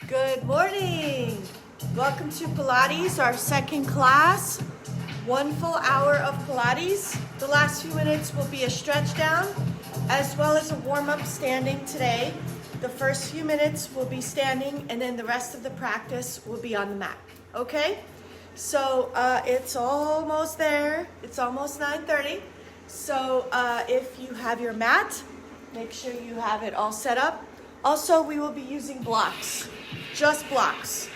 Good morning. Welcome to Pilates, our second class. 1 full hour of Pilates. The last few minutes will be a stretch down as well as a warm-up standing today. The first few minutes will be standing and then the rest of the practice will be on the mat. Okay? So it's almost there. It's almost 9:30. So if you have your mat, make sure you have it all set up. Also, we will be using blocks, just blocks,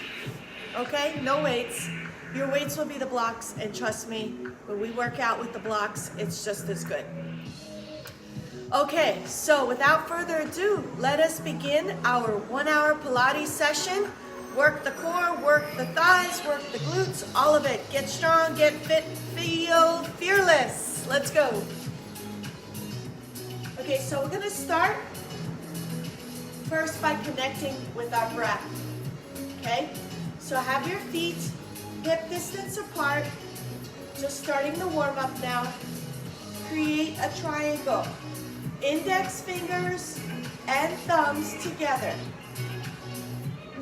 okay? No weights. Your weights will be the blocks, and trust me, when we work out with the blocks, it's just as good. Okay, so without further ado, let us begin our 1 hour Pilates session. Work the core, work the thighs, work the glutes, all of it. Get strong, get fit, feel fearless. Let's go. Okay, so we're gonna start first by connecting with our breath, okay? So have your feet hip distance apart, just starting the warm up now. Create a triangle, index fingers and thumbs together.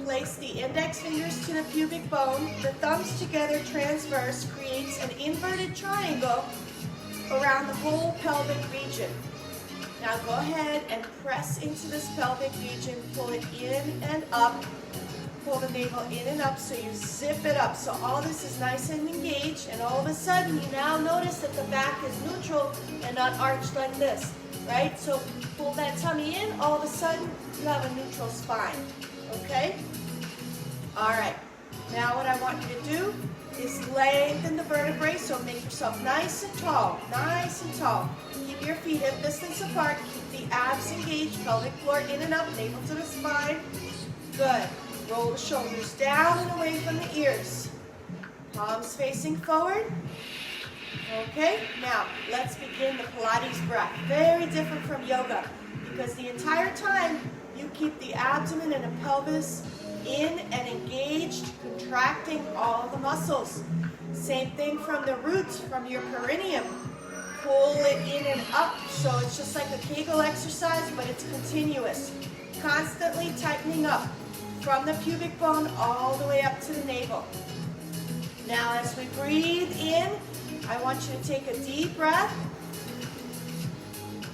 Place the index fingers to the pubic bone, the thumbs together transverse creates an inverted triangle around the whole pelvic region. Now go ahead and press into this pelvic region, pull it in and up, pull the navel in and up so you zip it up. So all this is nice and engaged, and all of a sudden you now notice that the back is neutral and not arched like this, right? So pull that tummy in, all of a sudden you have a neutral spine, okay? All right, now what I want you to do is lengthen the vertebrae, so make yourself nice and tall, nice and tall. Keep your feet hip distance apart, keep the abs engaged, pelvic floor in and up, navel to the spine. Good. Roll the shoulders down and away from the ears. Palms facing forward. Okay, now let's begin the Pilates breath. Very different from yoga because the entire time you keep the abdomen and the pelvis in and engaged, contracting all the muscles. Same thing from the roots, from your perineum. Pull it in and up, so it's just like a Kegel exercise, but it's continuous. Constantly tightening up from the pubic bone all the way up to the navel. Now as we breathe in, I want you to take a deep breath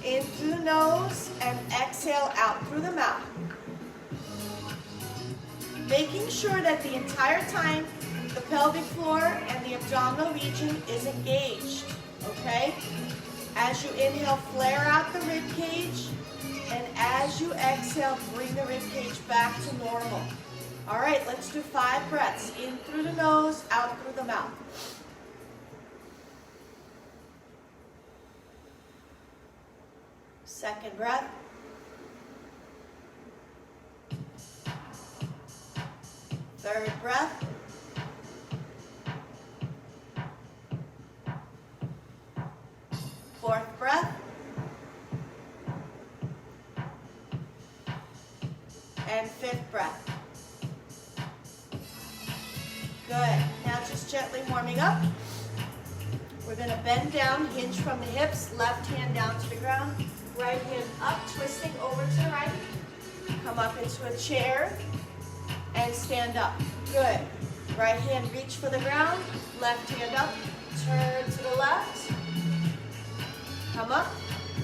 in through the nose and exhale out through the mouth. Making sure that the entire time the pelvic floor and the abdominal region is engaged, okay? As you inhale, flare out the rib cage, and as you exhale, bring the rib cage back to normal. All right, let's do 5 breaths. In through the nose, out through the mouth. Second breath. Third breath. Fourth breath. And fifth breath. Good. Now just gently warming up. We're going to bend down, hinge from the hips, left hand down to the ground, right hand up, twisting over to the right. Come up into a chair and stand up. Good. Right hand reach for the ground, left hand up, turn to the left, come up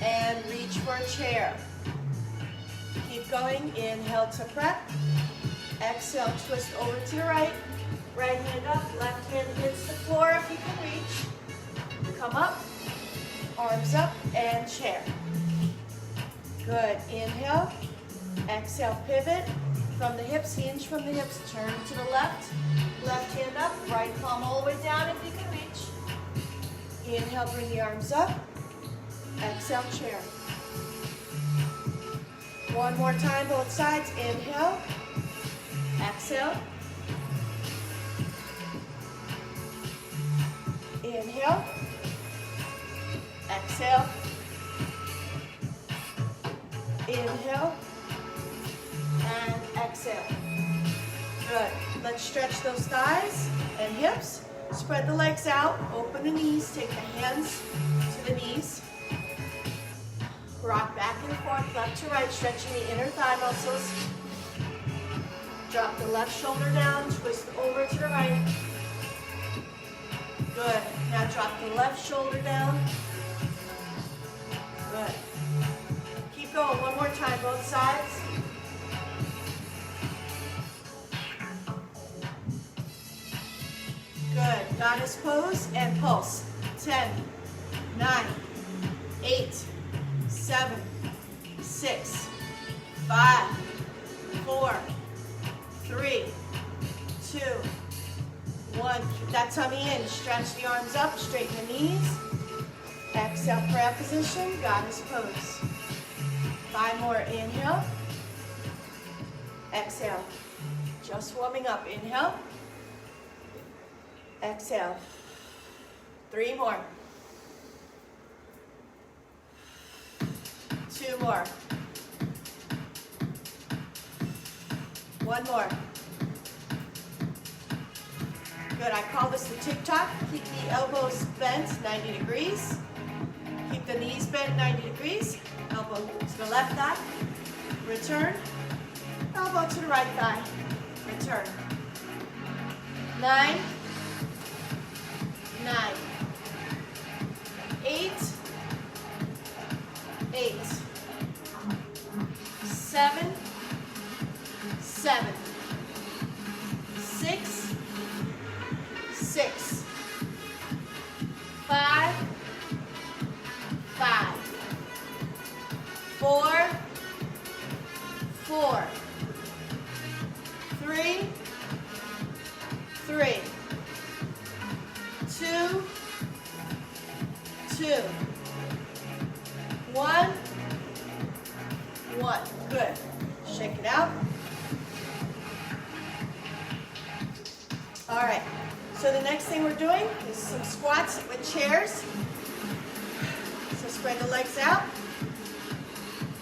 and reach for a chair. Keep going, inhale to prep, exhale, twist over to the right, right hand up, left hand hits the floor if you can reach, come up, arms up and chair. Good, inhale, exhale, pivot, from the hips, hinge from the hips, turn to the left, left hand up, right palm all the way down if you can reach. Inhale, bring the arms up, exhale, chair. One more time, both sides, inhale, exhale, inhale, exhale, inhale, and exhale. Good. Let's stretch those thighs and hips. Spread the legs out, open the knees, take the hands to the knees. Rock back and forth, left to right, stretching the inner thigh muscles. Drop the left shoulder down, twist over to the right. Good. Now drop the left shoulder down. Good. Keep going. One more time, both sides. Good. Goddess pose and pulse. 10, 9, 8, 7, 6, 5, 4, 3, 2, 1. Keep that tummy in. Stretch the arms up. Straighten the knees. Exhale, prayer position. Goddess pose. 5 more. Inhale. Exhale. Just warming up. Inhale. Exhale. 3 more. 2 more. 1 more. Good. I call this the tick-tock. Keep the elbows bent 90 degrees. Keep the knees bent 90 degrees. Elbow to the left thigh. Return. Elbow to the right thigh. Return. 9, 9, 8, 8, 7, 7, 6, 6, 5, 5, 4, 4, 3, 3, 2, 2, 1, 1. Good. Shake it out. All right. So the next thing we're doing is some squats with chairs. So spread the legs out.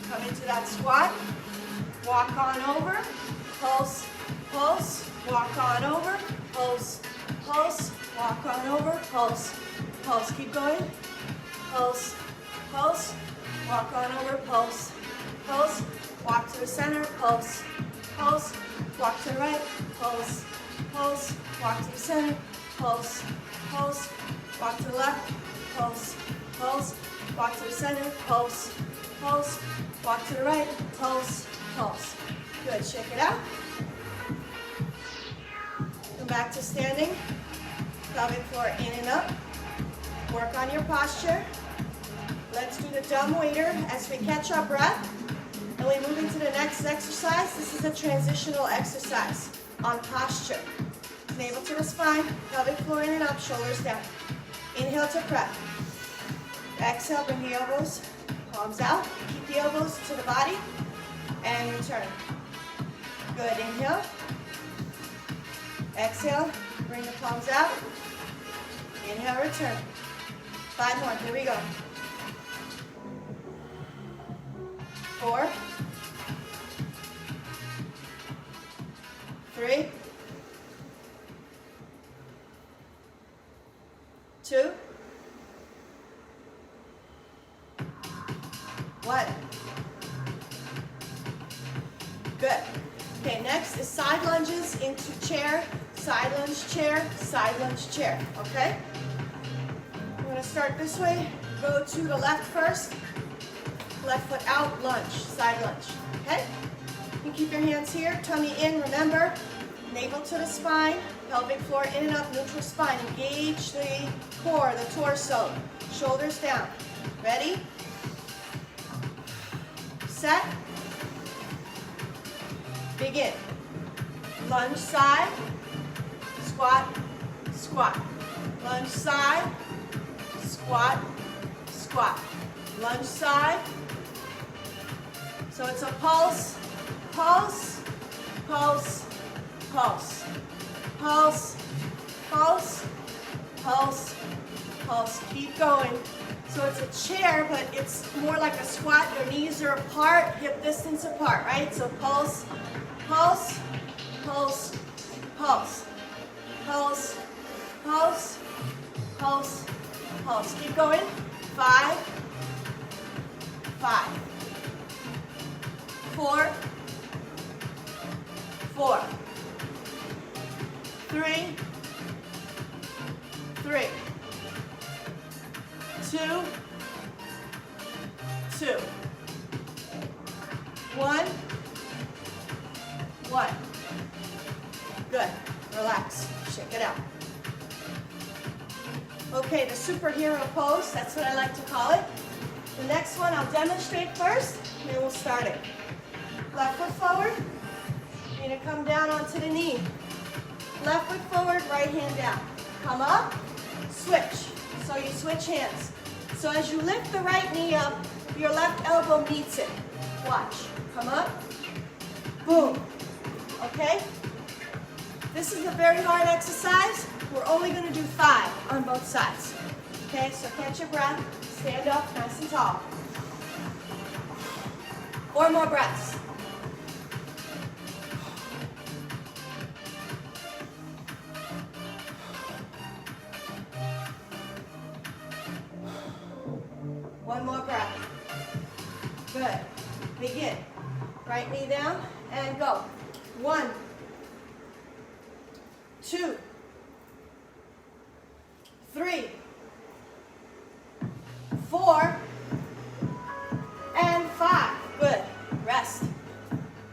Come into that squat. Walk on over. Pulse, pulse. Walk on over. Pulse, pulse. Walk on over. Pulse, pulse. Keep going. Pulse, pulse. Walk on over. Pulse, pulse. Walk to the center. Pulse, pulse. Walk to the right. Pulse, pulse. Walk to the center. Pulse, pulse. Walk to the left. Pulse, pulse. Walk to the center. Pulse, pulse. Walk to the right. Pulse, pulse. Good. Shake it out. Come back to standing. Pelvic floor in and up. Work on your posture. Let's do the dumb waiter as we catch our breath. And we move into the next exercise. This is a transitional exercise on posture. Navel to the spine, pelvic floor in and up, shoulders down. Inhale to prep. Exhale, bring the elbows, palms out. Keep the elbows to the body and return. Good. Inhale. Exhale, bring the palms out. Inhale, return. 5 more. Here we go. 4, 3, 2, 1. Good. Okay, next is side lunges into chair, side lunge chair, side lunge chair. Okay? I'm going to start this way. Go to the left first. Left foot out, lunge, side lunge. Okay? You keep your hands here, tummy in, remember, navel to the spine, pelvic floor in and up, neutral spine. Engage the core, the torso, shoulders down. Ready? Set. Begin. Lunge side, squat, squat. Lunge side, squat, squat. Lunge side. So it's a pulse, pulse, pulse, pulse, pulse, pulse, pulse, pulse. Keep going. So it's a chair, but it's more like a squat. Your knees are apart, hip distance apart, right? So pulse, pulse, pulse, pulse, pulse, pulse, pulse, pulse. Keep going. 5, 5, 4, 4, 3, 3, 2, 2, 1, 1. Good. Relax. Shake it out. Okay, the superhero pose, that's what I like to call it. The next one I'll demonstrate first, and then we'll start it. Left foot forward. You're going to come down onto the knee. Left foot forward, right hand down. Come up, switch. So you switch hands. So as you lift the right knee up, your left elbow meets it. Watch. Come up. Boom. Okay? This is a very hard exercise. We're only going to do 5 on both sides. Okay, so catch your breath. Stand up nice and tall. 4 more breaths. One more breath. Good. Begin. Right knee down and go. 1, 2, 3, 4, and 5. Good. Rest.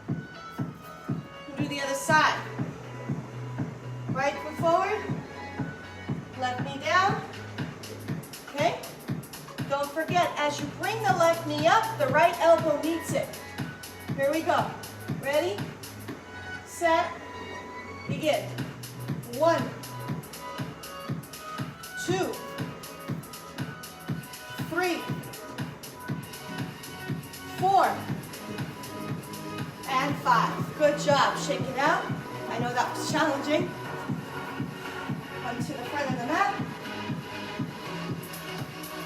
We'll do the other side. Right foot forward. Left knee down. Okay? Don't forget, as you bring the left knee up, the right elbow meets it. Here we go. Ready? Set. Begin. 1, 2, 3, 4, and 5. Good job. Shake it out. I know that was challenging. Come to the front of the mat.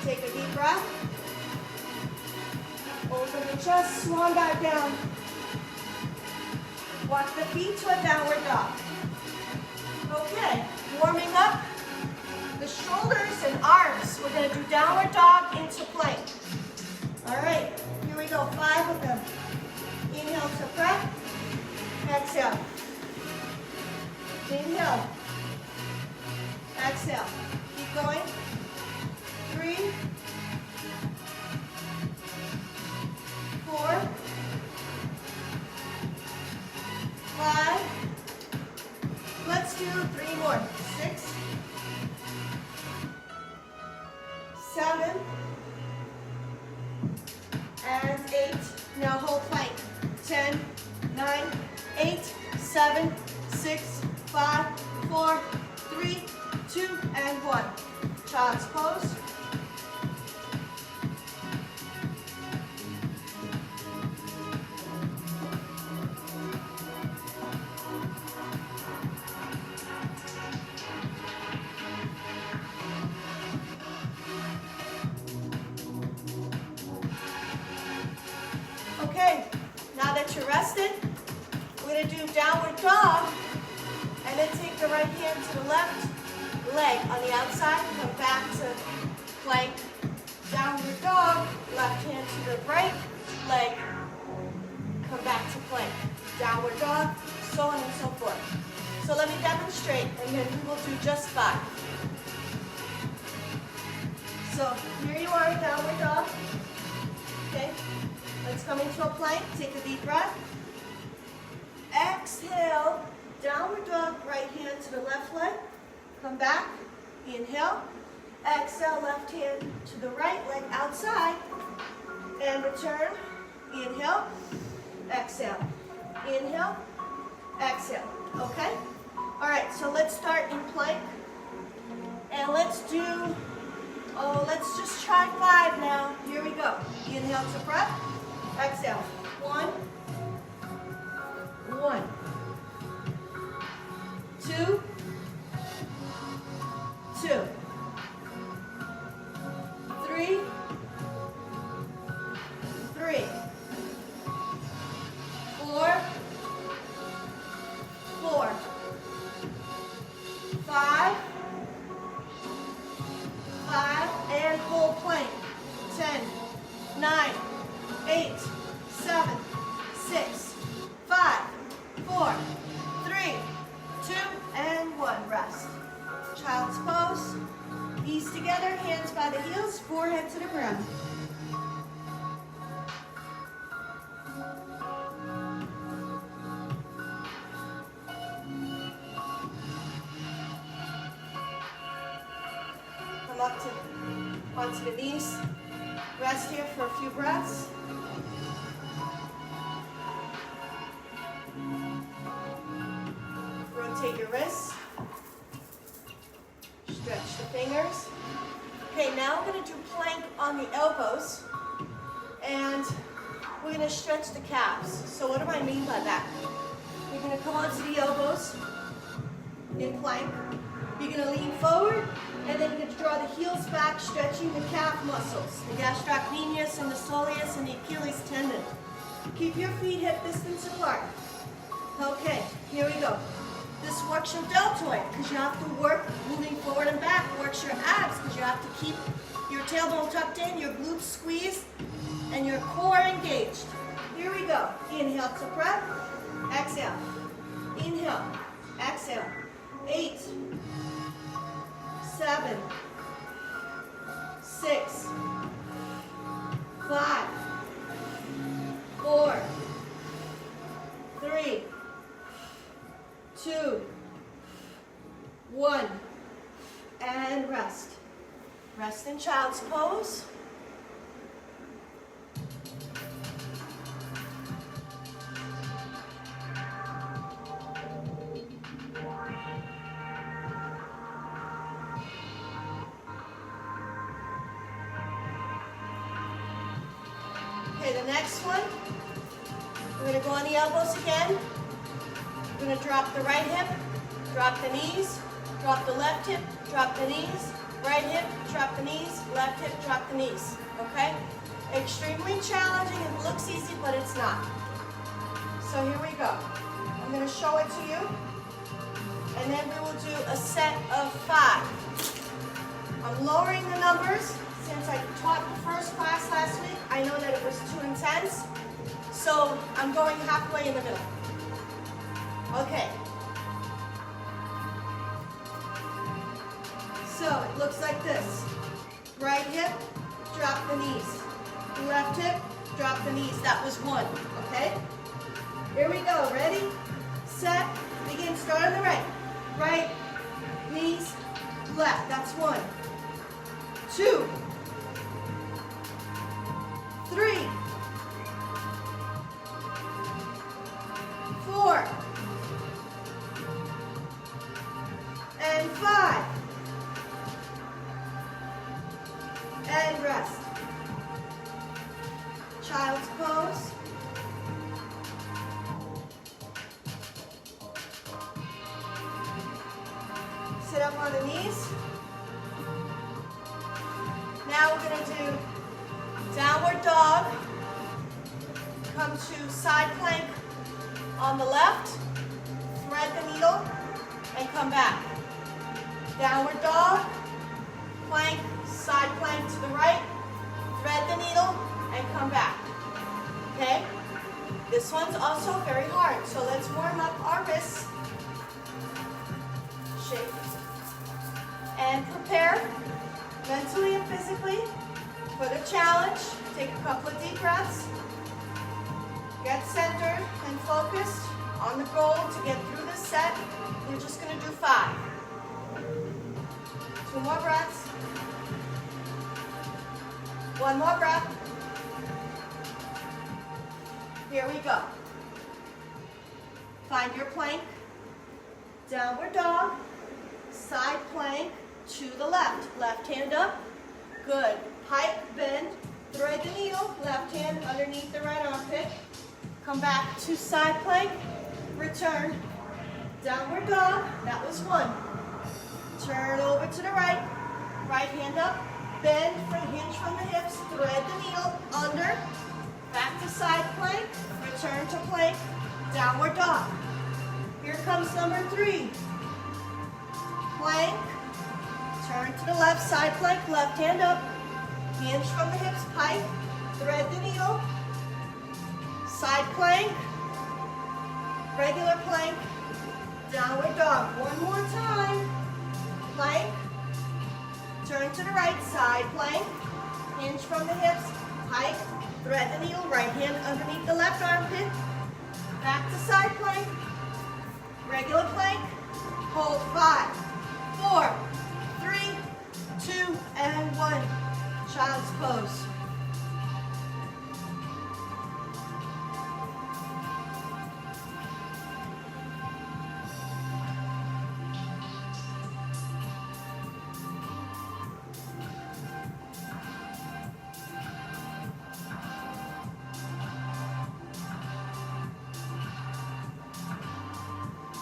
Take a deep breath. Open the chest, swan dive down. Walk the feet to a downward dog. Okay, warming up the shoulders and arms. We're going to do downward dog into plank. All right, here we go, 5 of them. Inhale to prep. Exhale. Inhale. Exhale. Keep going. 3, 4, 5. Let's do 3 more. 6, 7, and 8. Now hold plank. 10, 9, 8, 7, 6, 5, 4, 3, 2, and 1. Child's pose. Okay, now that you're rested, we're going to do downward dog, and then take the right hand to the left leg on the outside, come back to plank, downward dog, left hand to the right leg, come back to plank, downward dog, so on and so forth. So let me demonstrate, and then we will do just 5. So here you are, downward dog. Okay, let's come into a plank, take a deep breath. Exhale, downward dog, right hand to the left leg. Come back, inhale, exhale, left hand to the right leg outside, and return, inhale, exhale, inhale, exhale, okay? All right, so let's start in plank, and let's just try 5 now. Here we go. Inhale to prep, exhale, 1, 1, 2, 2, 3, 3, 4, 4, 5, 5, and hold plank. 10, 9, 8, 7, 6, 5, 4, Knees together, hands by the heels, forehead to the ground. Come up onto the knees. Rest here for a few breaths. Rotate your wrists. Stretch the fingers. Okay, now we're going to do plank on the elbows. And we're going to stretch the calves. So what do I mean by that? You're going to come onto the elbows in plank. You're going to lean forward, and then you're going to draw the heels back, stretching the calf muscles, the gastrocnemius and the soleus and the Achilles tendon. Keep your feet hip distance apart. Okay, here we go. This works your deltoid because you have to work moving forward and back. Works your abs because you have to keep your tailbone tucked in, your glutes squeezed, and your core engaged. Here we go. Inhale to prep. Exhale. Inhale. Exhale. 8, 7, 6, 5, 4, 3, 2, 1, and rest. Rest in child's pose. Okay, the next one, we're going to go on the elbows again. We're going to drop the right hip, drop the knees, drop the left hip, drop the knees, right hip, drop the knees, left hip, drop the knees, okay? Extremely challenging. It looks easy, but it's not. So here we go. I'm going to show it to you, and then we will do a set of 5. I'm lowering the numbers. Since I taught the first class last week, I know that it was too intense, so I'm going halfway in the middle. Okay. So it looks like this. Right hip, drop the knees. Left hip, drop the knees. That was 1, okay? Here we go. Ready, set, begin. Start on the right. Right, knees, left. That's 1. 2, 3, 4, and 5, and rest. Child's pose. Sit up on the knees. Now we're going to do downward dog. Come to side plank on the left. Thread the needle and come back. Downward dog. Plank, side plank to the right. Thread the needle and come back. Okay? This one's also very hard, so let's warm up our wrists. Shake. And prepare mentally and physically for the challenge. Take a couple of deep breaths. Get centered and focused on the goal to get through this set. We're just going to do 5. 2 more breaths. 1 more breath. Here we go. Find your plank. Downward dog. Side plank to the left. Left hand up. Good. Hike, bend, thread the needle. Left hand underneath the right armpit. Come back to side plank. Return. Downward dog. That was 1. Turn over to the right. Right hand up. Bend, hinge from the hips. Thread the needle. Under. Back to side plank. Return to plank. Downward dog. Here comes number 3. Plank. Turn to the left, side plank, left hand up. Hinge from the hips, pike. Thread the needle. Side plank. Regular plank. Downward dog. 1 more time. Plank. Turn to the right, side plank. Hinge from the hips, hike, thread the needle, right hand underneath the left armpit. Back to side plank, regular plank. Hold 5, 4, 3, 2, and 1. Child's pose.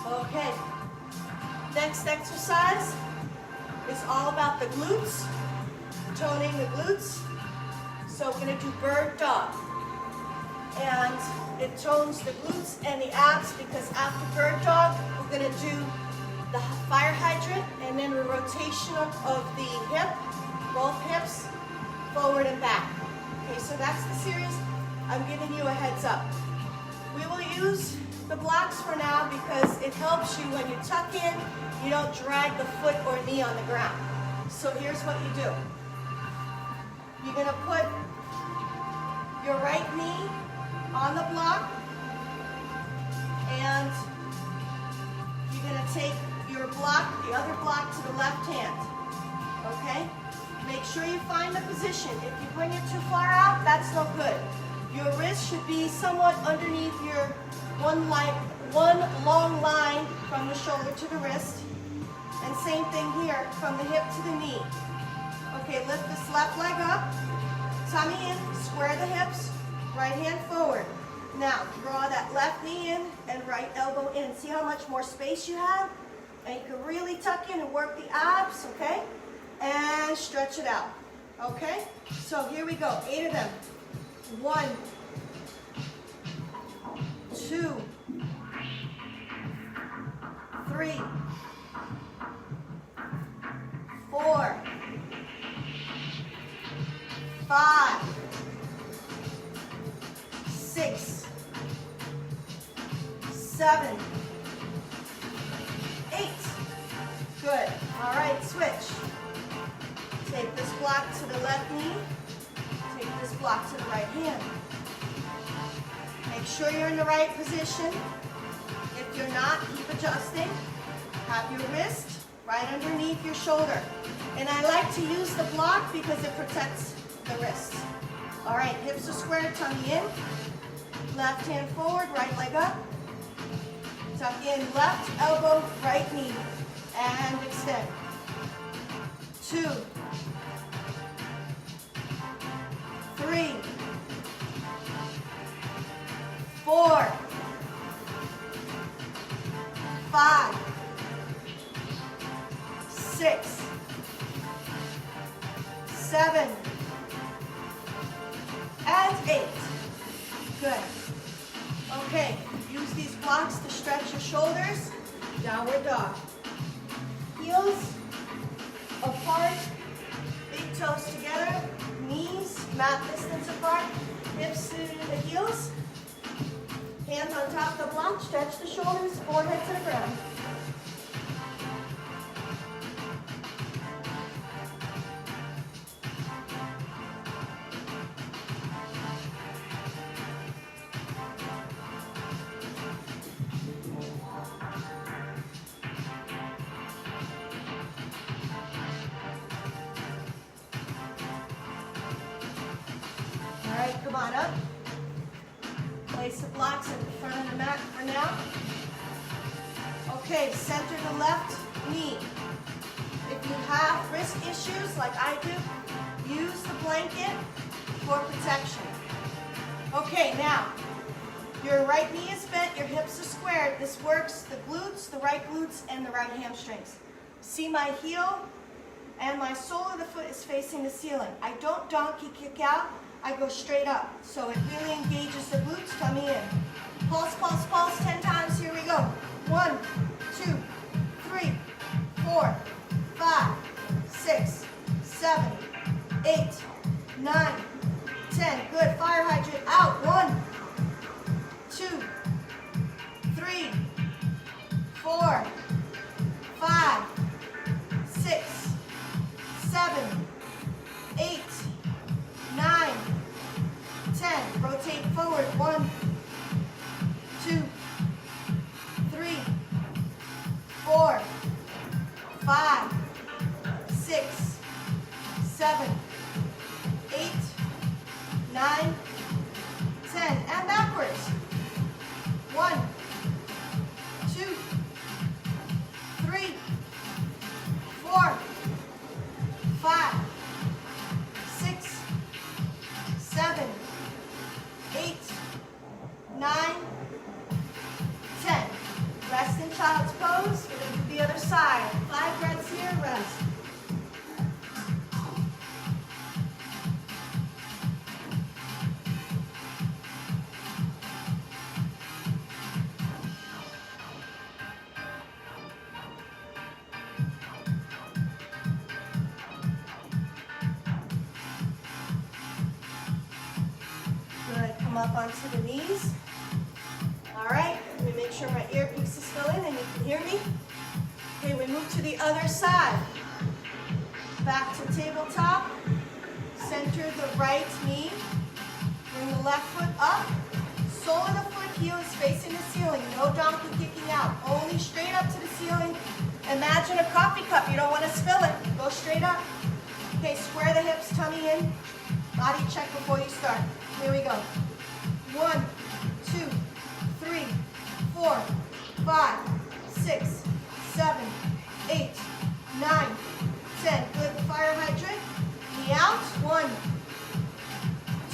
Okay, next exercise is all about the glutes, toning the glutes. So we're going to do bird dog. And it tones the glutes and the abs because after bird dog, we're going to do the fire hydrant and then a rotation of the hip, both hips, forward and back. Okay, so that's the series. I'm giving you a heads up. We will use the blocks for now because it helps you when you tuck in, you don't drag the foot or knee on the ground. So here's what you do. You're going to put your right knee on the block and you're going to take your block, the other block to the left hand. Okay? Make sure you find the position. If you bring it too far out, that's no good. Your wrist should be somewhat underneath your one long line from the shoulder to the wrist. And same thing here, from the hip to the knee. Okay, lift this left leg up, tummy in, square the hips, right hand forward. Now, draw that left knee in and right elbow in. See how much more space you have? And you can really tuck in and work the abs, okay? And stretch it out, okay? So here we go, 8 of them. 1, 2, 3, 4, 5, 6, 7, 8. Good. All right, switch. Take this block to the left knee. Take this block to the right hand. Make sure you're in the right position. If you're not, keep adjusting. Have your wrist right underneath your shoulder. And I like to use the block because it protects the wrist. All right, hips are square, tummy in. Left hand forward, right leg up. Tuck in, left elbow, right knee. And extend. 2, 3, 4, 5, 6, 7, and 8. Good. Okay, use these blocks to stretch your shoulders. Downward dog. Heels apart, big toes together, knees mat distance apart, hips to the heels. Hands on top of the block, stretch the shoulders, forehead to the ground. All right, come on up. Place the blocks at the front of the mat for now. Okay, center the left knee. If you have wrist issues like I do, use the blanket for protection. Okay, now, your right knee is bent, your hips are squared. This works the glutes, the right glutes, and the right hamstrings. See my heel and my sole of the foot is facing the ceiling. I don't donkey kick out. I go straight up. So it really engages the glutes, tummy in. Pulse, pulse, pulse, 10 times. Here we go. 1, 2, 3, 4, 5, 6, 7, 8, 9, 10. Good. Fire hydrant out. 1, 2, 3, 4, 5, 6, 7, child's pose. We're going to do the other side. 5 breaths here, rest. Good. Come up onto the knees. All right. Let me make sure my earpiece is still in and you can hear me. Okay, we move to the other side. Back to tabletop. Center the right knee. Bring the left foot up. Sole of the foot heel is facing the ceiling. No donkey kicking out. Only straight up to the ceiling. Imagine a coffee cup. You don't want to spill it. Go straight up. Okay, square the hips, tummy in. Body check before you start. Here we go. 1, 2, 3, 4, 5, 6, 7, 8, 9, 10. Good. Fire hydrant. Knee out. 1,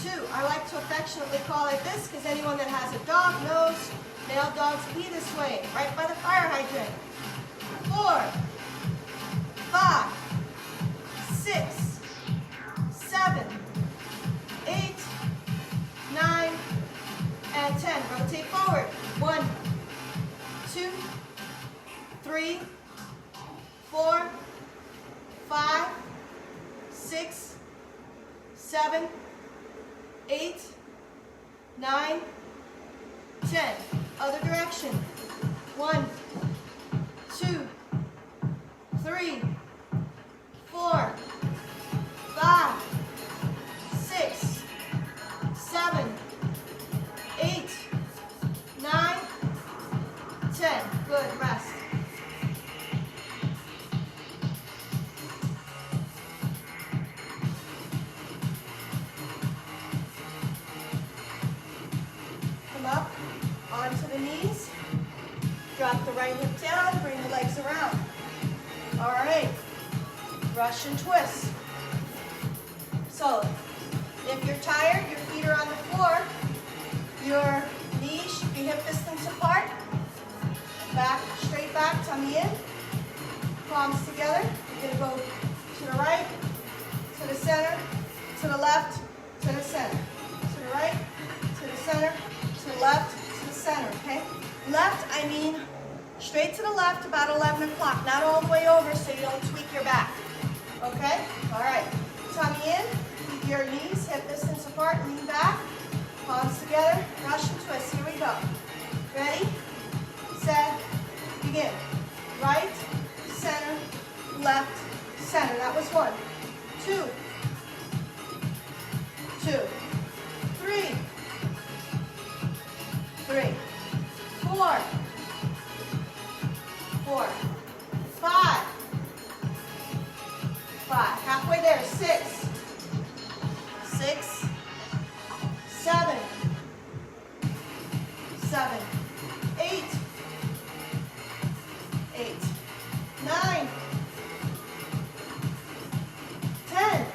2. I like to affectionately call it this because anyone that has a dog knows male dogs pee this way, right by the fire hydrant. 4, 5, 6, 7, 8, 9, and 10. Rotate forward. 1, 2, 3, 4, 5, 6, 7, 8, 9, 10. Other direction. 1, 2, 3, 4, 5, 6, 7, 8, 9, 10. Good. Rest. Come up onto the knees. Drop the right hip down. Bring the legs around. All right. Russian twist. So, if you're tired, your feet are on the floor. Your knees should be hip distance apart. Back, straight back, tummy in. Palms together. You're going to go to the right, to the center, to the left, to the center. To the right, to the center, to the left, to the center, okay? Left, I mean straight to the left about 11 o'clock, not all the way over so you don't tweak your back, okay? All right, tummy in, keep your knees hip distance apart, lean back, palms together, Russian twist, here we go. Ready, set, begin. Right, center, left, center. That was 1, 2, 2, 3, 3, 4, 4, 5, 5. Halfway there. 6, 6, 7, 7, 8, 8, 9, 10,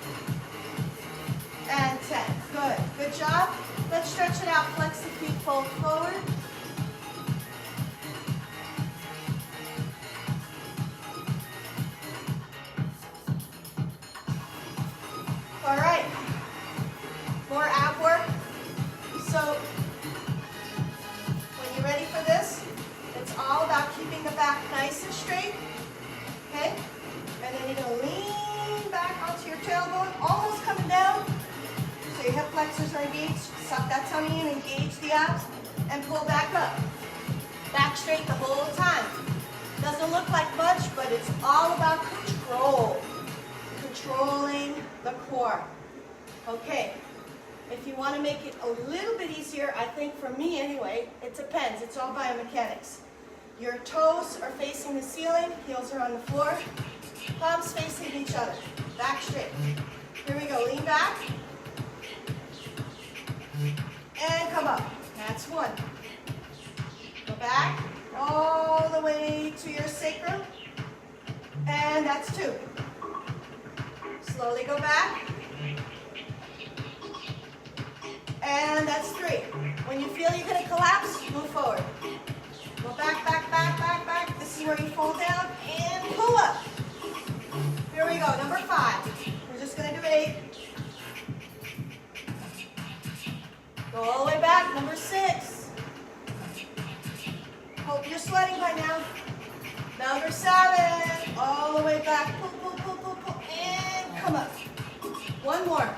and 10. Good. Good job. Let's stretch it out. Flex the feet, fold forward. All right. More ab work. So, when you're ready for this, it's all about keeping the back nice and straight. Okay? And then you're going to lean back onto your tailbone, almost coming down. So your hip flexors are engaged. Suck that tummy in, engage the abs, and pull back up. Back straight the whole time. Doesn't look like much, but it's all about control. Controlling the core. Okay. If you want to make it a little bit easier, I think for me anyway, it depends. It's all biomechanics. Your toes are facing the ceiling, heels are on the floor, palms facing each other. Back straight. Here we go. Lean back. And come up. That's 1. Go back all the way to your sacrum. And that's 2. Slowly go back. And that's 3. When you feel you're going to collapse, move forward. Go back, back, back, back, back. This is where you fall down and pull up. Here we go, number 5. We're just going to do 8. Go all the way back, number 6. Hope you're sweating by now. Number 7, all the way back. Pull, pull, pull, pull, pull, and come up. One more.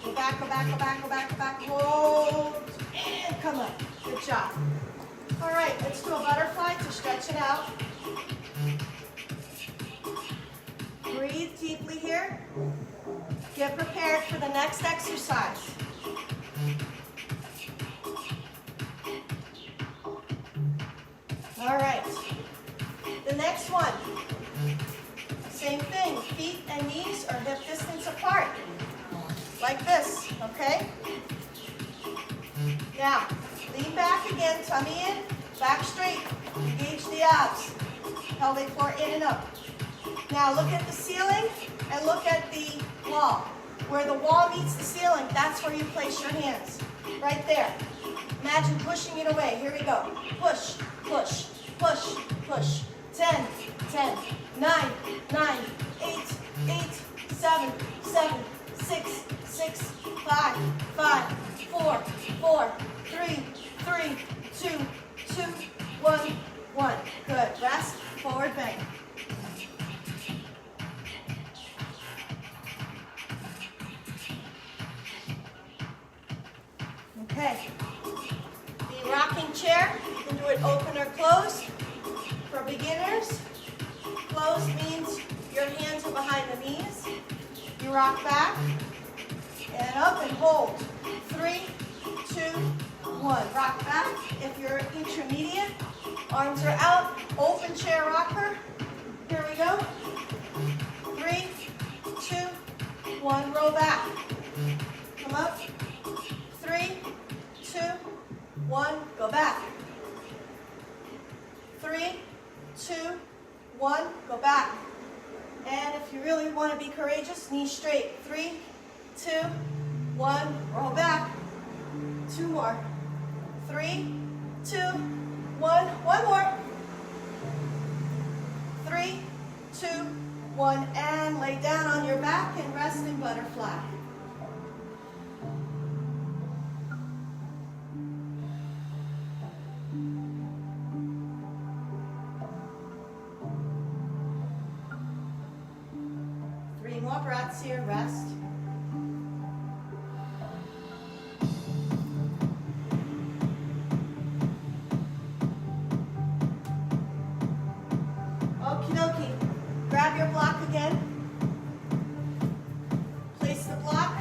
Go back, go back, go back, go back, go back. Hold, and come up. Good job. All right, let's do a butterfly to stretch it out. Breathe deeply here. Get prepared for the next exercise. All right, the next one. Same thing, feet and knees are hip distance apart. Like this, okay? Now, lean back again, tummy in, back straight. Engage the abs. Pelvic floor in and up. Now look at the ceiling and look at the wall. Where the wall meets the ceiling, that's where you place your hands. Right there. Imagine pushing it away. Here we go. Push, push, push, push. 10, 10, 9, 9, 8, 8, 7, 7, 6, 6, 5, 5, 4, 4, 3, 3, 2, 2, 1, 1. Good. Rest, forward bend. Okay. The rocking chair, you can do it open or closed. For beginners, closed means your hands are behind the knees. You rock back and up and hold. 3, 2, 1. Rock back. If you're intermediate, arms are out. Open chair rocker. Here we go. 3, 2, 1. Roll back. Come up. 3, 2, 1. Go back. 3, 2, 1. Go back. And if you really want to be courageous, knees straight. 3, 2, 1. Roll back. 2 more. 3, 2, 1. One more. 3, 2, 1. And lay down on your back and rest in butterfly. More breaths here, rest. Okie dokie. Grab your block again. Place the block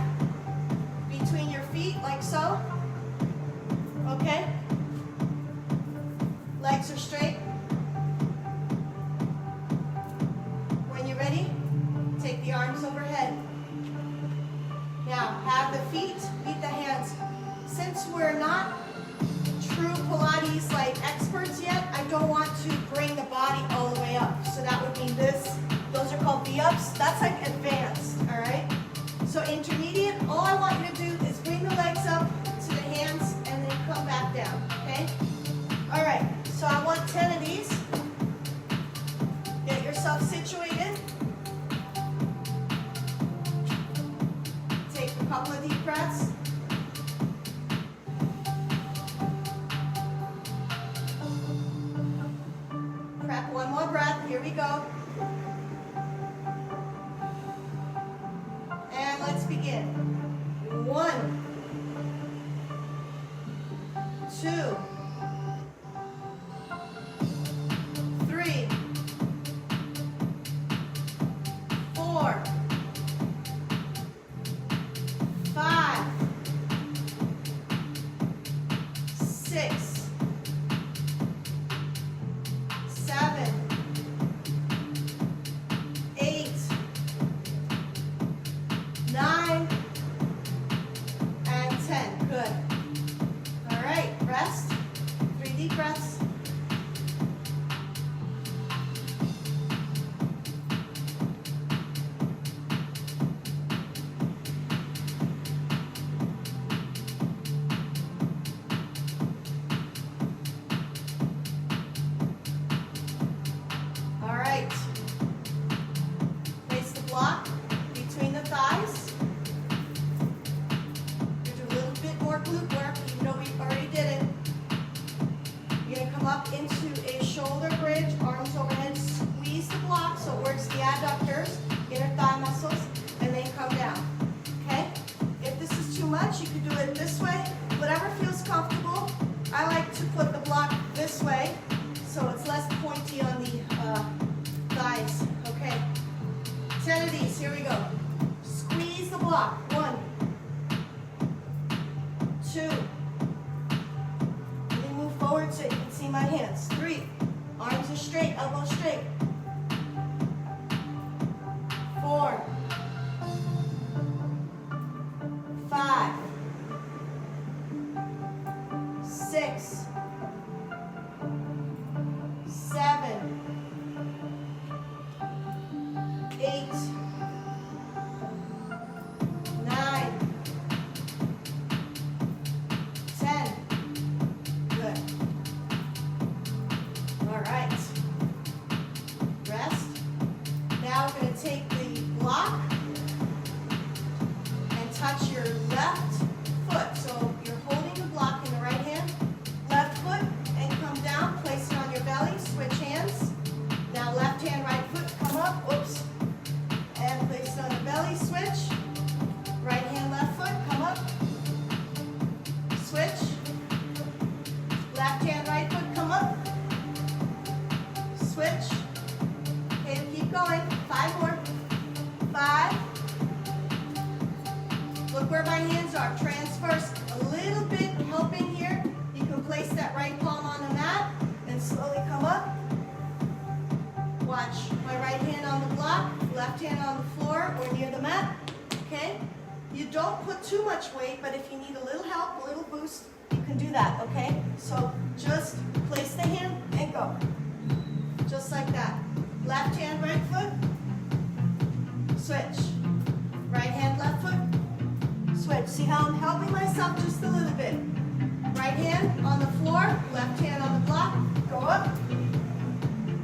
between your feet like so. Okay? Legs are straight. When you're ready, take the arms overhead. Now, have the feet meet the hands. Since we're not true Pilates like experts yet, I don't want to bring the body all the way up. So that would mean this. Those are called V-ups. That's like advanced, all right? So intermediate, all I want you to do is bring the legs up to the hands and then come back down, okay? All right, so I want 10 of these. Get yourself situated. Take a couple of deep breaths. Prep one more breath. Here we go. And let's begin. 1, 2, 3, 4, 5, 6, 7, 8, 9, pointy on the thighs. Okay, 10 of these, here we go. Squeeze the block, 1, 2, let me move forward so you can see my hands, 3, arms are straight, elbows straight, 4, 5, 6, 7, 8, 9, 10. Good. All right. Rest. Now we're going to take the block and touch your left foot. So you're holding the block in the right hand, left foot, and come down, place it on your belly, switch hands. Now left hand, right foot, come up, oops, and place it on the belly, switch. Right hand, left foot, come up, switch. Left hand, right foot, come up, switch. Okay, keep going, 5 more, 5. Look where my hands are, transverse a little bit, helping here. You can place that right palm on the mat and slowly come up. Watch my right hand on the block, left hand on the floor or near the mat, okay? You don't put too much weight, but if you need a little help, a little boost, you can do that, okay? So just place the hand and go. Just like that. Left hand, right foot, switch. Right hand, left foot, switch. See how I'm helping myself just a little bit. Right hand on the floor, left hand on the block, go up.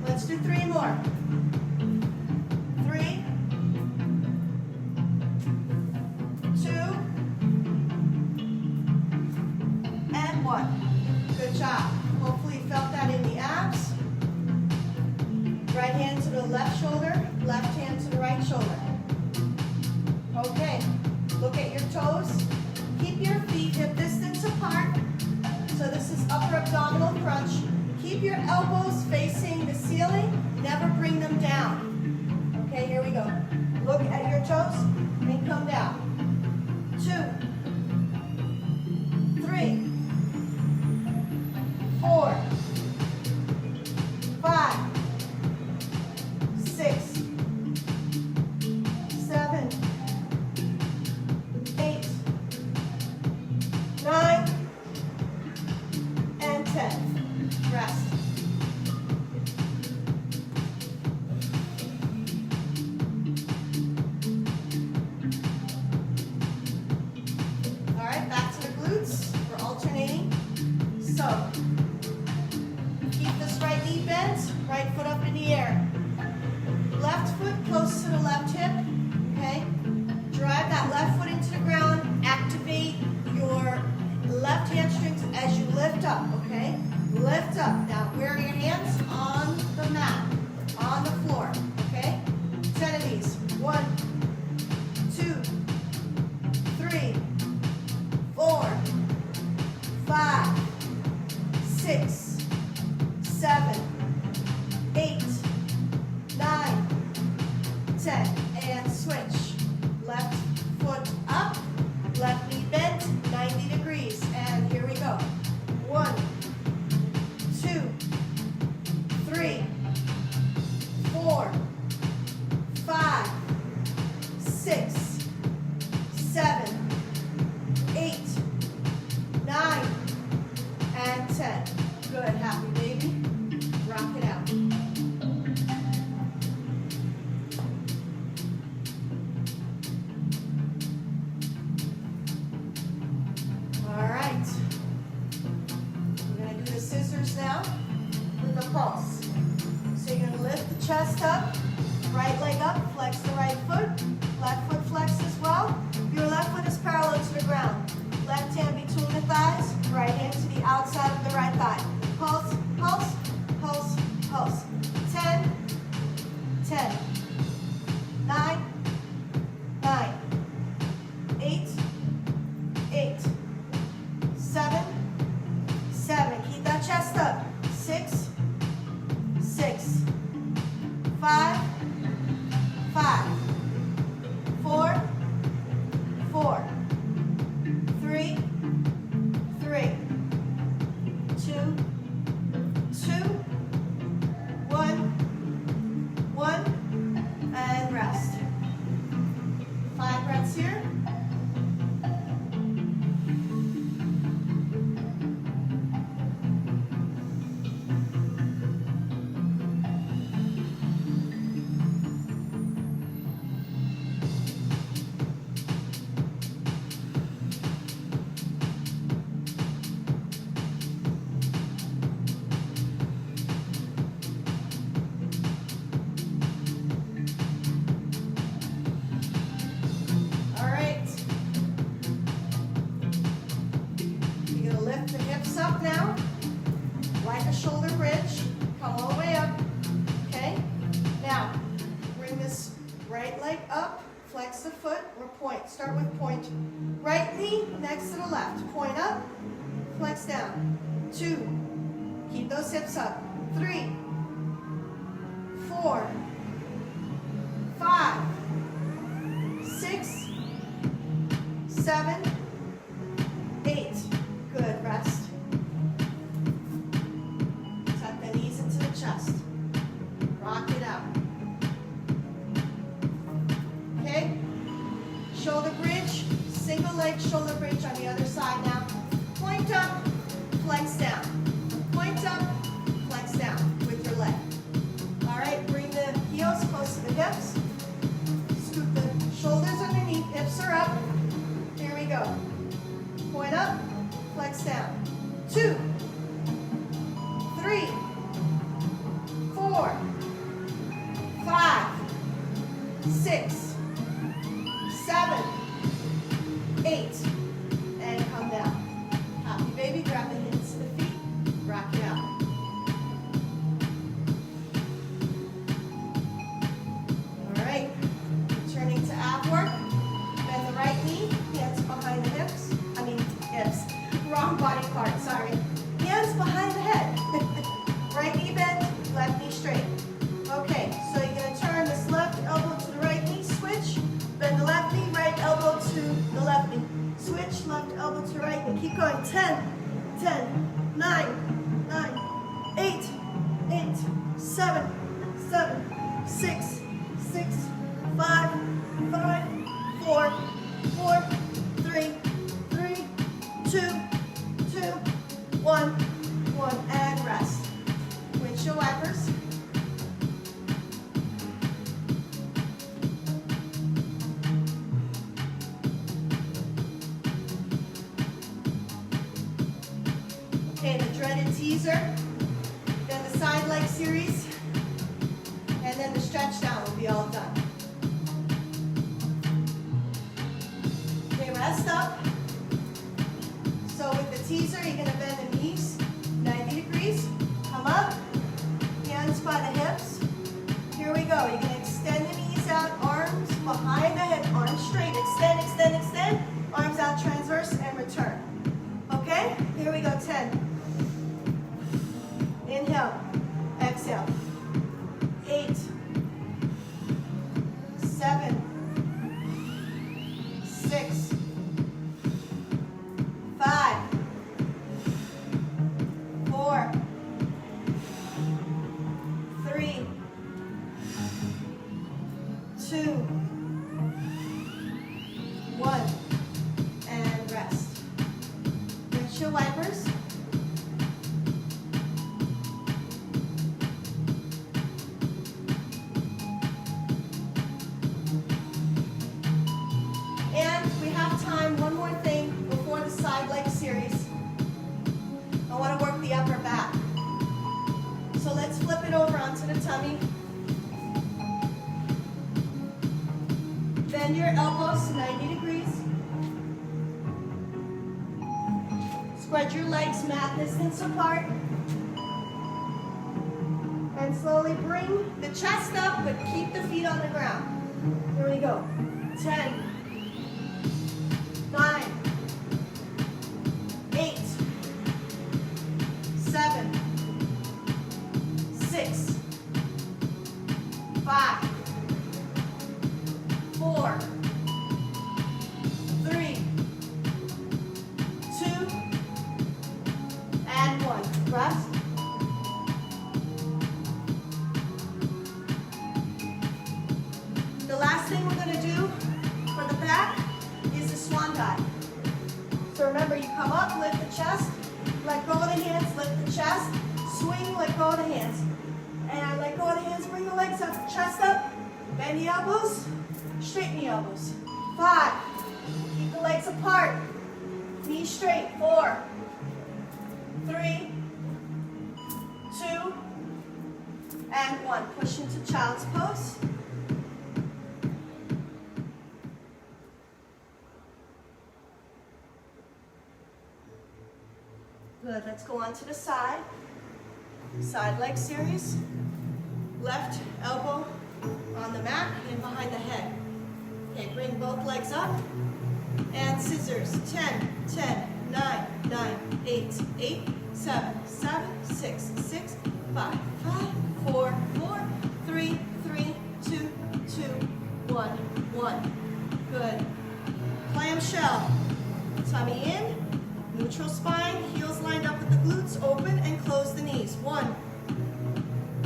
Let's do 3 more. 3, 2, and 1. Good job. Hopefully you felt that in the abs. Right hand to the left shoulder, left hand to the right shoulder. Okay, look at your toes. Keep your feet hip distance apart. So this is upper abdominal crunch. Keep your elbows facing the ceiling. Never bring them down. Okay, here we go. Look at your toes and come down. 2, 3, 4, 5, 6, 7, 8, 9, and 10. Rest. All right, back to the glutes. We're alternating. So, keep this right knee bent, right foot up in the air. Left foot close to the left hip, okay? Drive that left foot into the ground. Activate your left hamstrings as you lift up, okay? Lift up. Now, where are your hands? On the mat, on the floor, okay? 10 of these. 1, 2, 3, 4, 5, 6, 7, 8, 9, 10. And switch. Left foot up, left knee bent, 90 degrees. And here we go. 1, 2, 3, 4, 5, 6, 7, 8, 9, and 10. Good, happy baby. Rock it out. All right. We're going to do the scissors now with the pulse. So you're going to lift the chest up, right leg up, flex the right foot, left foot flex as well. Your left foot is parallel to the ground. Left hand between the thighs, right hand to the outside of the right thigh. Pulse, pulse, pulse, pulse. 10, 10, 9, 9, 8, 8, 7, 7. Keep that chest up. 6, 6, 5, 5, 4, 4, 3, 3, 2, 2, 1, 1, and rest. 5 breaths here. Up now, like a shoulder bridge, come all the way up, okay? Now, bring this right leg up, flex the foot, or point. Start with point. Right knee next to the left. Point up, flex down. 2, keep those hips up. 3, 4, 5, 6, 7, 8. Good, rest. Chest. Rock it out. Okay? Shoulder bridge, single leg shoulder bridge on the other side now. Point up, flex down. Point up, flex down with your leg. All right, bring the heels close to the hips. Scoop the shoulders underneath, hips are up. Here we go. Point up, flex down. 2, 3, 4, 5, 6, 7, 8, and come down. Happy baby, grab the hands to the feet, rock it out. All right, turning to ab work. Bend the right knee, hands behind the hips. Hips. Wrong body part, sorry. Hands behind the head. Right knee bent, left knee straight. Okay, so you're going to turn this left elbow to the right knee, switch, bend the left knee, right elbow to the left knee. Switch, left elbow to the right knee. Keep going. 10, 10, 9, 9, 8, 8, 7, 7, 6, 6, 5, 5, 4, 4, 3, 3, 2, 2, 1, 1, and rest. Windshield wipers. Okay, the dreaded teaser, then the side leg series, and then the stretch down will be all done. Okay, rest up. So with the teaser, you're going to bend the knees 90 degrees, come up, hands by the hips. Here we go. You're going to extend the knees out, arms behind the head, arms straight. Extend, extend, extend. Arms out transverse and return. Okay? Here we go. 10. Inhale. Exhale. 8. 7. 6. 5. 4. 3. 2. 1. And rest. Windshield wipers. And we have time, one more thing before the side leg series. I want to work the upper back. So let's flip it over onto the tummy. Bend your elbows 90 degrees. Spread your legs mat distance apart. And slowly bring the chest up, but keep the feet on the ground. Here we go. 10, 9, 8, 7, 6, 5, 4, 3, 2, and 1. Rest. The last thing we're going to do for the back is the swan dive. So remember, you come up, lift the chest, let go of the hands, lift the chest, swing, let go of the hands. And let go of the hands, bring the legs up, chest up, bend the elbows, straighten the elbows. 5, keep the legs apart, knees straight. 4, 3, 2, and 1. Push into child's pose. Good, let's go on to the side. Side leg series. Left elbow on the mat and behind the head. Okay, bring both legs up. And scissors. 10, 10, 9, 9, 8, 8, 7, 7, 6, 6, 5, 5, 4, 4, 3, 3, 2, 2, 1, 1. Good. Clamshell. Tummy in. Neutral spine, heels lined up with the glutes, open and close the knees. 1,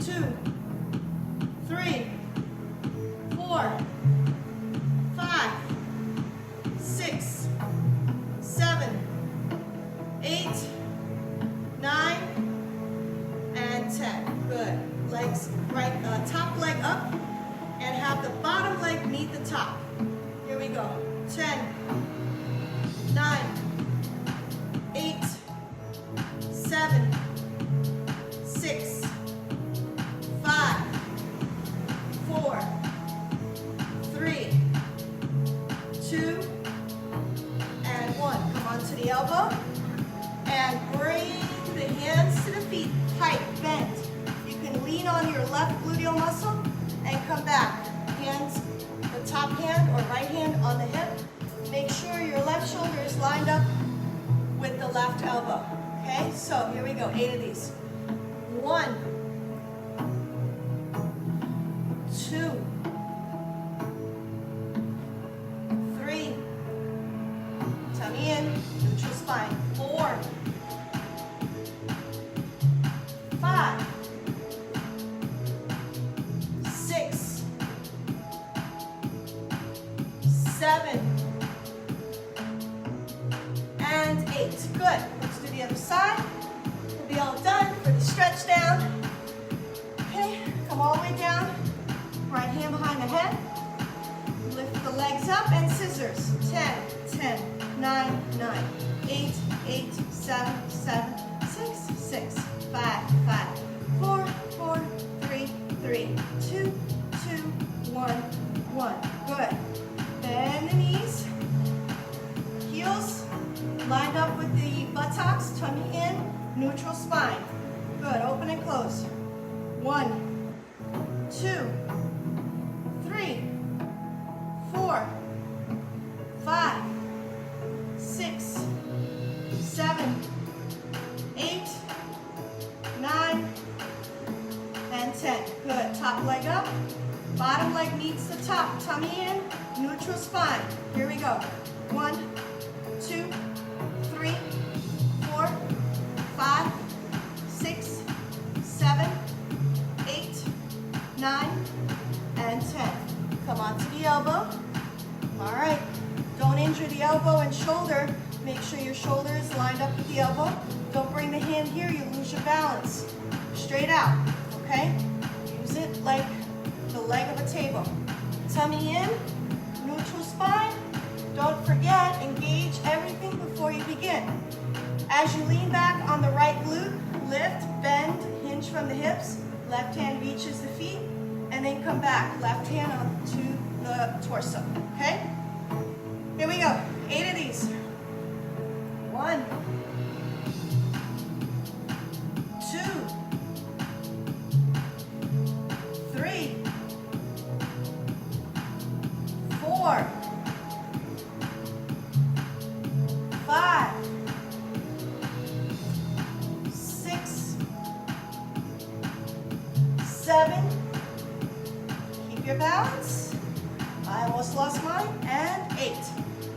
2, 3, 4, 5, 6, 7, 8, 9, and 10. Good. Legs right, top leg up, and have the bottom leg meet the top. Here we go. 10, 9, 8, 7, 6, 5, 4, 3, 2, and 1. Come onto the elbow and bring the hands to the feet, tight, bent. You can lean on your left gluteal muscle and come back. Hands, the top hand or right hand on the hip. Make sure your left shoulder is lined up with the left elbow. Okay, so here we go, 8 of these. 1, 2, 3, tummy in, neutral spine. 4, 5, 6, 7, and 8. Good. Let's do the other side. We'll be all done for the stretch down. Okay, come all the way down. Right hand behind the head. Lift the legs up and scissors. 10, 10, 9, 9, 8, 8, 7, 7, 6, 6, 5, 5, 4, 4, 3, 3, 2, 2, 1, 1. Good. Bend the knees. Heels lined up with the buttocks, tummy in, neutral spine. Good, open and close. 1, 2, 3, 4, 5, 6, 7, 8, 9, and 10. Good, top leg up, bottom leg meets the top, tummy in, neutral spine. Here we go. 1, 2, 3, 4, 5, 6, 7, 8, 9, and 10. Come onto the elbow. All right. Don't injure the elbow and shoulder. Make sure your shoulder is lined up with the elbow. Don't bring the hand here, you lose your balance. Straight out, okay? Use it like the leg of a table. Tummy in, neutral spine. Don't forget, engage everything before you begin. As you lean back on the right glute, lift, bend, hinge from the hips. Left hand reaches the feet, and then come back. Left hand onto the torso, okay? Here we go, 8 of these. 1, 2, 3, 4, 5, 6, 7, keep your balance. I almost lost mine. And 8.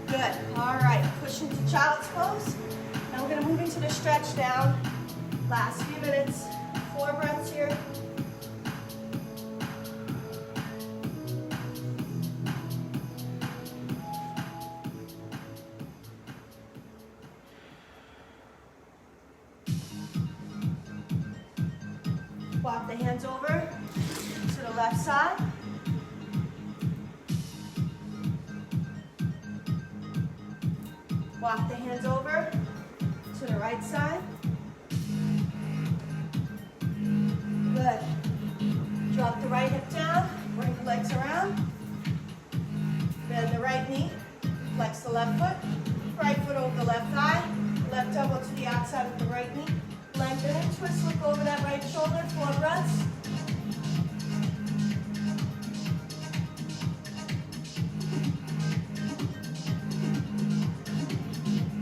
Good. All right. Push into child's pose. Now we're going to move into the stretch down. Last few minutes. 4 breaths here. Walk the hands over to the left side. Walk the hands over to the right side. Good. Drop the right hip down, bring the legs around. Bend the right knee, flex the left foot. Right foot over the left thigh. Left elbow to the outside of the right knee. Lengthen and twist, look over that right shoulder, 4 breaths.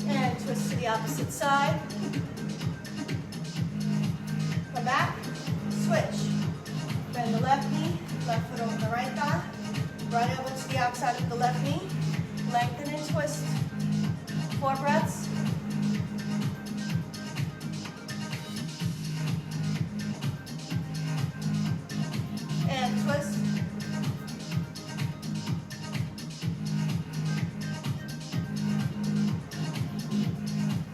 And twist to the opposite side. Come back, switch. Bend the left knee, left foot over the right thigh. Right elbow to the outside of the left knee. Lengthen and twist, 4 breaths. Twist.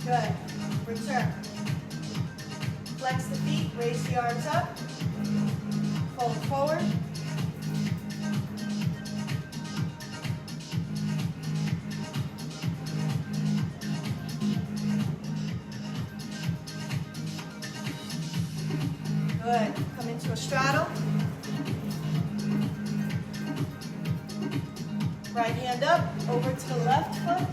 Good. Return. Flex the feet, raise the arms up. Fold forward. Good. Come into a straddle. Right hand up, over to the left foot.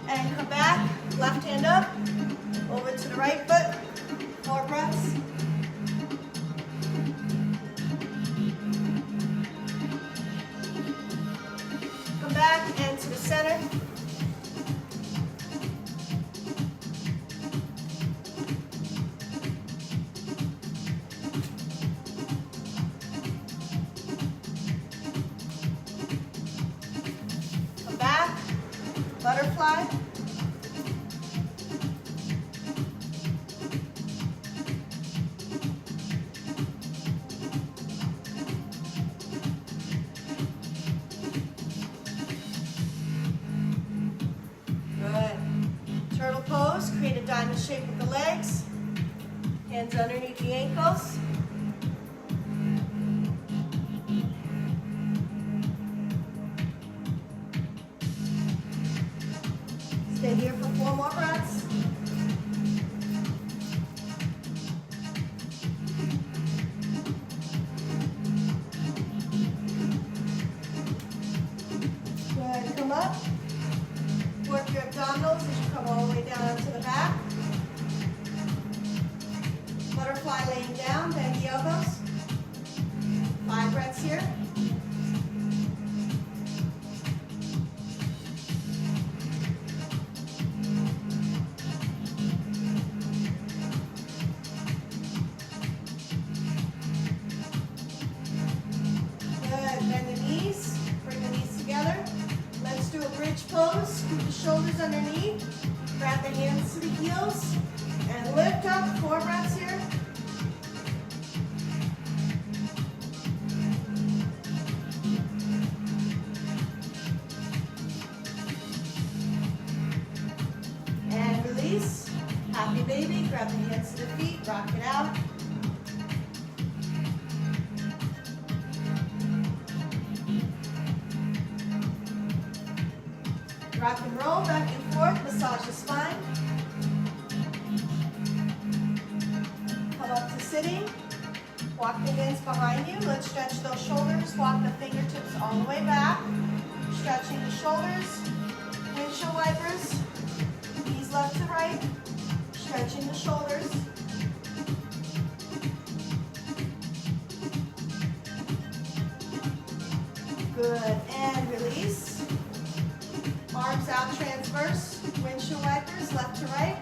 And come back, left hand up, over to the right foot. 4 breaths. Come back and to the center. Butterfly. Good. Turtle pose. Create a diamond shape with the legs. Hands underneath the ankles. Stay here for 4 more breaths. Go ahead and come up. Work your abdominals as you come all the way down onto the back. Butterfly laying down, bend the elbows. 5 breaths here. Pose, scoop the shoulders underneath, grab the hands to the heels, and lift up, 4 breaths here. And release, happy baby, grab the hands to the feet, rock it out. Rock and roll, back and forth, massage the spine. Come up to sitting. Walk the hands behind you. Let's stretch those shoulders. Walk the fingertips all the way back. Stretching the shoulders. Windshield wipers. Knees left to right. Stretching the shoulders. Good. And release. Arms out, hands first. Windshield wipers, left to right.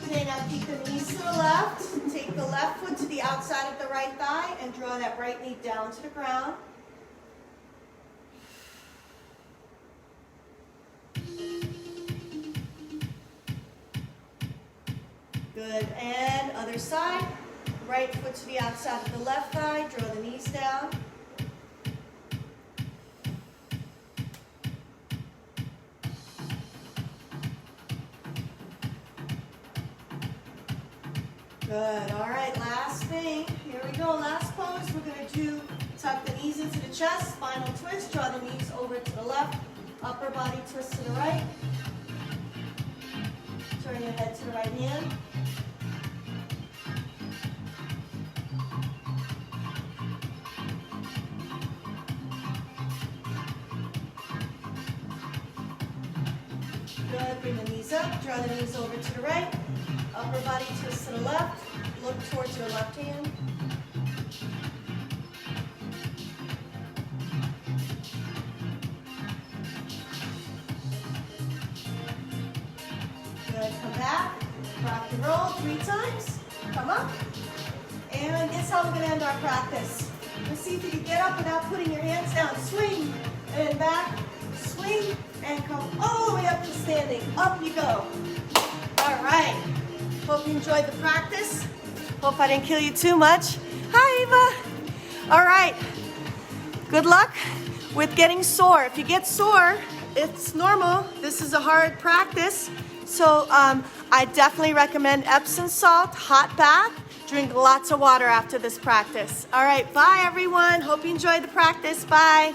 Okay, now keep the knees to the left. Take the left foot to the outside of the right thigh and draw that right knee down to the ground. Good, and other side. Right foot to the outside of the left thigh, draw the knees down. Good, all right, last thing. Here we go, last pose. We're gonna do, tuck the knees into the chest, spinal twist, draw the knees over to the left, upper body twist to the right. Turn your head to the right hand. Good, bring the knees up, draw the knees over to the right, upper body twist to the left, look towards your left hand. Good, come back, rock and roll 3 times, come up, and guess how we're going to end our practice. Let's see if you can get up without putting your hands down. Swing, and back, swing, and come all the way up to standing. Up you go. All right. Hope you enjoyed the practice. Hope I didn't kill you too much. Hi, Eva. All right. Good luck with getting sore. If you get sore, it's normal. This is a hard practice. So I definitely recommend Epsom salt, hot bath. Drink lots of water after this practice. All right. Bye, everyone. Hope you enjoyed the practice. Bye.